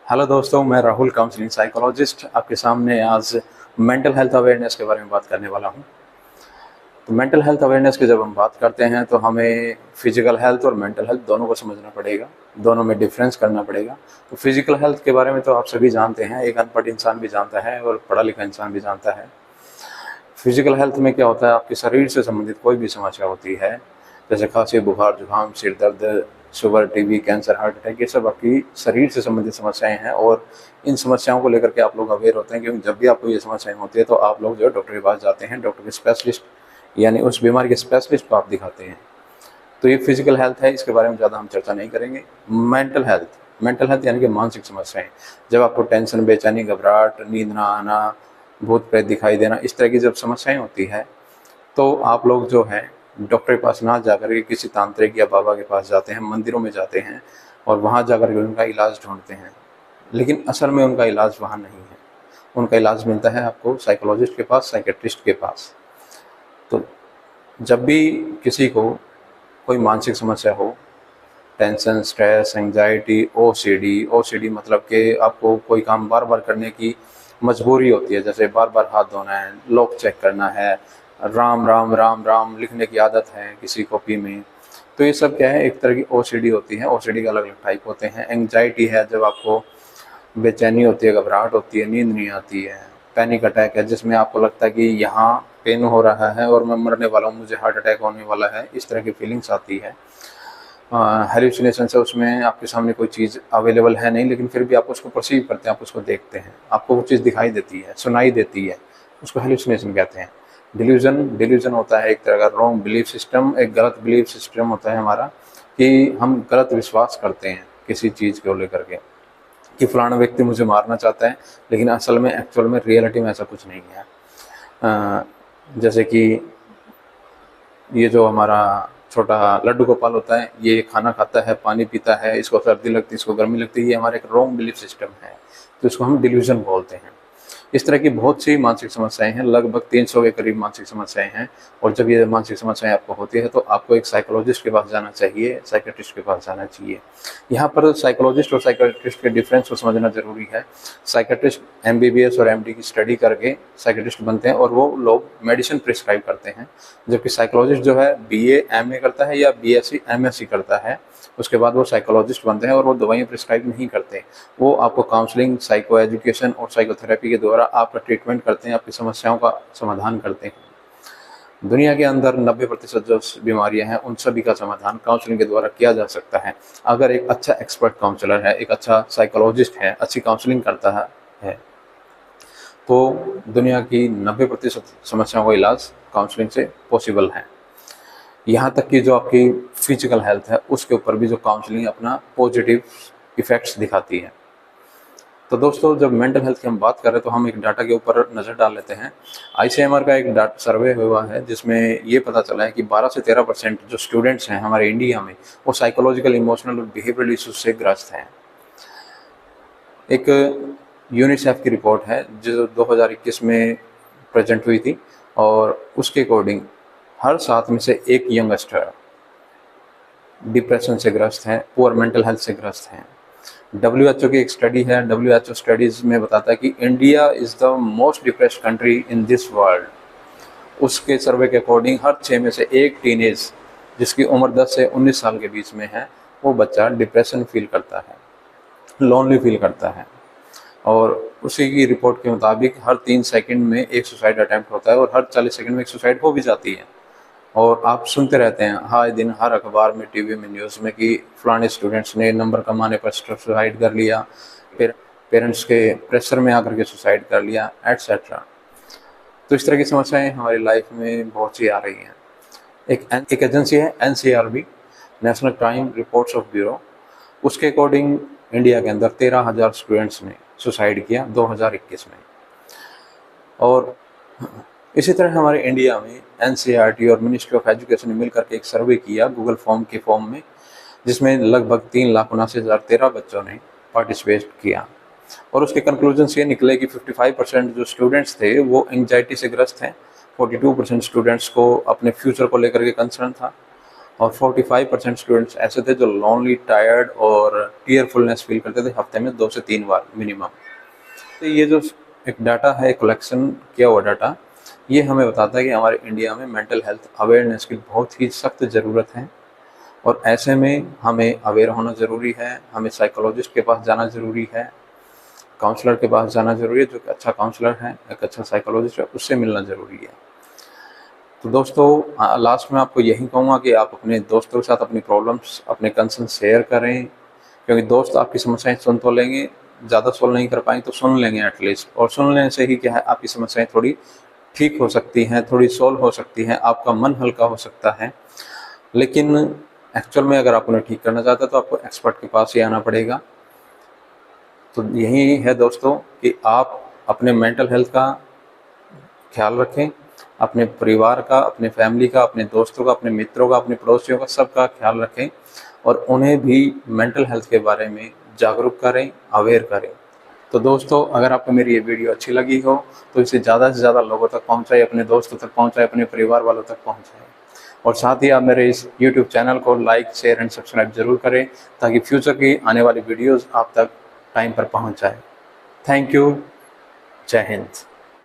Hello दोस्तों, मैं Rahul counselling psychologist आपके सामने आज मेंटल हेल्थ अवेयरनेस के बारे में बात करने वाला हूं। तो मेंटल हेल्थ अवेयरनेस की जब हम बात करते हैं तो हमें फिजिकल हेल्थ और मेंटल हेल्थ दोनों को समझना पड़ेगा, दोनों में डिफरेंस करना पड़ेगा। तो फिजिकल हेल्थ के बारे में तो आप सभी जानते हैं, एक अनपढ़ इंसान भी जानता है और पढ़ा लिखा इंसान भी जानता है। फिजिकल हेल्थ में क्या होता है, आपके शरीर से संबंधित कोई भी समस्या होती है, जैसे खांसी, बुखार, जुकाम, सिर दर्द, sugar, TB, cancer, heart attack, ये सब आपकी शरीर से संबंधित समस्याएं हैं। और इन समस्याओं को लेकर के आप लोग अवेयर होते हैं, क्योंकि जब भी आपको ये समस्याएं होती है तो आप लोग जो है डॉक्टर के पास जाते हैं, डॉक्टर के स्पेशलिस्ट यानी उस बीमारी के स्पेशलिस्ट को आप दिखाते हैं। तो ये फिजिकल हेल्थ है, इसके बारे में ज़्यादा हम चर्चा नहीं करेंगे। मेंटल हेल्थ यानी कि मानसिक समस्याएं, जब आपको टेंशन, बेचैनी, घबराहट, नींद ना आना, भूत प्रेत दिखाई देना, इस तरह की जब समस्याएं होती है तो आप लोग जो है डॉक्टर के पास ना जाकर के किसी तांत्रिक या बाबा के पास जाते हैं, मंदिरों में जाते हैं और वहाँ जाकर के उनका इलाज ढूंढते हैं। लेकिन असल में उनका इलाज वहाँ नहीं है, उनका इलाज मिलता है आपको साइकोलॉजिस्ट के पास, साइकेट्रिस्ट के पास। तो जब भी किसी को कोई मानसिक समस्या हो, टेंशन, स्ट्रेस, एंजाइटी, ओसीडी मतलब कि आपको कोई काम बार बार करने की मजबूरी होती है, जैसे बार बार हाथ धोना है, लॉक चेक करना है, राम राम राम राम लिखने की आदत है किसी कॉपी में, तो ये सब क्या है, एक तरह की ओसीडी होती है। ओसीडी के अलग अलग टाइप होते हैं। एंजाइटी है, जब आपको बेचैनी होती है, घबराहट होती है, नींद नहीं आती है। पैनिक अटैक है, जिसमें आपको लगता है कि यहाँ पेन हो रहा है और मैं मरने वाला हूँ, मुझे हार्ट अटैक होने वाला है, इस तरह की फीलिंग्स आती है। हेल्यूसिनेशन है, उसमें आपके सामने कोई चीज़ अवेलेबल है नहीं, लेकिन फिर भी आप उसको परसीव करते हैं, आप उसको देखते हैं, आपको वो चीज़ दिखाई देती है, सुनाई देती है, उसको हेल्यूसिनेशन कहते हैं। डिल्यूजन होता है एक तरह का रॉन्ग बिलीफ सिस्टम, एक गलत बिलीफ सिस्टम होता है हमारा, कि हम गलत विश्वास करते हैं किसी चीज़ को लेकर के, कि फलाना व्यक्ति मुझे मारना चाहता है, लेकिन असल में एक्चुअल में रियलिटी में ऐसा कुछ नहीं है। जैसे कि ये जो हमारा छोटा लड्डू गोपाल होता है, ये खाना खाता है, पानी पीता है, इसको सर्दी लगती है, इसको गर्मी लगती है, ये हमारा एक रॉन्ग बिलीफ सिस्टम है, तो इसको हम डिल्यूजन बोलते हैं। इस तरह की बहुत सी मानसिक समस्याएं हैं, लगभग 300 के करीब मानसिक समस्याएं हैं। और जब ये मानसिक समस्याएं आपको होती है तो आपको एक साइकोलॉजिस्ट के पास जाना चाहिए, साइकेट्रिस्ट के पास जाना चाहिए। यहाँ पर साइकोलॉजिस्ट और साइकेट्रिस्ट के डिफरेंस को समझना जरूरी है। साइकेट्रिस्ट एमबीबीएस और एमडी की स्टडी करके साइकेट्रिस्ट बनते हैं और वो लोग मेडिसिन प्रिस्क्राइब करते हैं, जबकि साइकोलॉजिस्ट जो है बीए एमए करता है या बीएससी एमएससी करता है, उसके बाद वो साइकोलॉजिस्ट बनते हैं और वो दवाइयाँ प्रिस्क्राइब नहीं करते। वो आपको काउंसलिंग, साइको एजुकेशन और साइकोथेरेपी के द्वारा आपका ट्रीटमेंट करते हैं, आपकी समस्याओं का समाधान करते हैं। दुनिया के अंदर 90% जो बीमारियां हैं उन सभी का समाधान काउंसलिंग के द्वारा किया जा सकता है। अगर एक अच्छा एक्सपर्ट काउंसलर है, एक अच्छा साइकोलॉजिस्ट है, अच्छी काउंसलिंग करता है तो दुनिया की 90% समस्याओं का इलाज काउंसलिंग से पॉसिबल है। यहाँ तक कि जो आपकी फिजिकल हेल्थ है उसके ऊपर भी जो काउंसलिंग अपना पॉजिटिव इफेक्ट्स दिखाती है। तो दोस्तों, जब मेंटल हेल्थ की हम बात कर रहे हैं तो हम एक डाटा के ऊपर नज़र डाल लेते हैं। आईसीएमआर का एक सर्वे हुआ है जिसमें ये पता चला है कि 12 से 13% जो स्टूडेंट्स हैं हमारे इंडिया में, वो साइकोलॉजिकल, इमोशनल और बिहेवियरल इशूज से ग्रस्त हैं। एक यूनिसेफ की रिपोर्ट है जो 2021 में प्रेजेंट हुई थी, और उसके अकॉर्डिंग हर 7 में से एक यंगस्टर डिप्रेशन से ग्रस्त है, पुअर मेंटल हेल्थ से ग्रस्त हैं। WHO की एक स्टडी है, WHO स्टडीज में बताता है कि India is the most depressed country in this world. उसके सर्वे के अकॉर्डिंग हर 6 में से एक टीनेज जिसकी उम्र 10 से 19 साल के बीच में है, वो बच्चा डिप्रेशन फील करता है, लोनली फील करता है। और उसी की रिपोर्ट के मुताबिक हर 3 सेकंड में एक सुसाइड अटैम्प्ट होता है और हर 40 सेकंड में एक सुसाइड हो भी जाती है। और आप सुनते रहते हैं हर दिन, हर अखबार में, टीवी में, न्यूज़ में कि फलाने स्टूडेंट्स ने नंबर कमाने पर सुसाइड कर लिया, फिर पेरेंट्स के प्रेशर में आकर के सुसाइड कर लिया, एट्सेट्रा। तो इस तरह की समस्याएं हमारी लाइफ में बहुत सी आ रही हैं। एक एजेंसी है NCRB, national crime reports of bureau, उसके अकॉर्डिंग इंडिया के अंदर 13,000 स्टूडेंट्स ने सुसाइड किया 2021 में। और इसी तरह हमारे इंडिया में NCERT और मिनिस्ट्री ऑफ एजुकेशन ने मिलकर के एक सर्वे किया गूगल फॉर्म के फॉर्म में, जिसमें लगभग 3,79,013 बच्चों ने पार्टिसिपेट किया। और उसके कंक्लूजन्स ये निकले कि 55% जो स्टूडेंट्स थे वो एंजाइटी से ग्रस्त हैं, 42% स्टूडेंट्स को अपने फ्यूचर को लेकर के कंसर्न था, और 45% स्टूडेंट्स ऐसे थे जो लोनली, टायर्ड और टीयरफुलनेस फील करते थे हफ्ते में 2 से 3 बार मिनिमम। तो ये जो एक डाटा है, कलेक्शन किया हुआ डाटा, ये हमें बताता है कि हमारे इंडिया में मेंटल हेल्थ अवेयरनेस की बहुत ही सख्त ज़रूरत है और ऐसे में हमें अवेयर होना ज़रूरी है, हमें साइकोलॉजिस्ट के पास जाना ज़रूरी है, काउंसलर के पास जाना ज़रूरी है, जो कि अच्छा काउंसलर है, एक अच्छा साइकोलॉजिस्ट है, उससे मिलना ज़रूरी है। तो दोस्तों लास्ट में आपको यही कहूँगा कि आप अपने दोस्तों के साथ अपनी प्रॉब्लम्स, अपने कंसर्न शेयर करें, क्योंकि दोस्त आपकी समस्याएं सुन तो लेंगे, ज़्यादा सॉल्व नहीं कर पाएंगे तो सुन लेंगे एटलीस्ट, और सुन लेने से ही क्या है, आपकी समस्याएं थोड़ी ठीक हो सकती हैं, थोड़ी सॉल्व हो सकती हैं, आपका मन हल्का हो सकता है। लेकिन एक्चुअल में अगर आप उन्हें ठीक करना चाहते हैं तो आपको एक्सपर्ट के पास ही आना पड़ेगा। तो यही है दोस्तों कि आप अपने मेंटल हेल्थ का ख्याल रखें, अपने परिवार का, अपने फैमिली का, अपने दोस्तों का, अपने मित्रों का, अपने पड़ोसियों का, सबका ख्याल रखें और उन्हें भी मेंटल हेल्थ के बारे में जागरूक करें, अवेयर करें। तो दोस्तों अगर आपको मेरी ये वीडियो अच्छी लगी हो तो इसे ज़्यादा से ज़्यादा लोगों तक पहुँचाएं, अपने दोस्तों तक पहुँचाएं, अपने परिवार वालों तक पहुँचाएं और साथ ही आप मेरे इस YouTube चैनल को लाइक, शेयर एंड सब्सक्राइब ज़रूर करें ताकि फ्यूचर की आने वाली वीडियोज़ आप तक टाइम पर पहुँच जाए। Thank you. जय हिंद।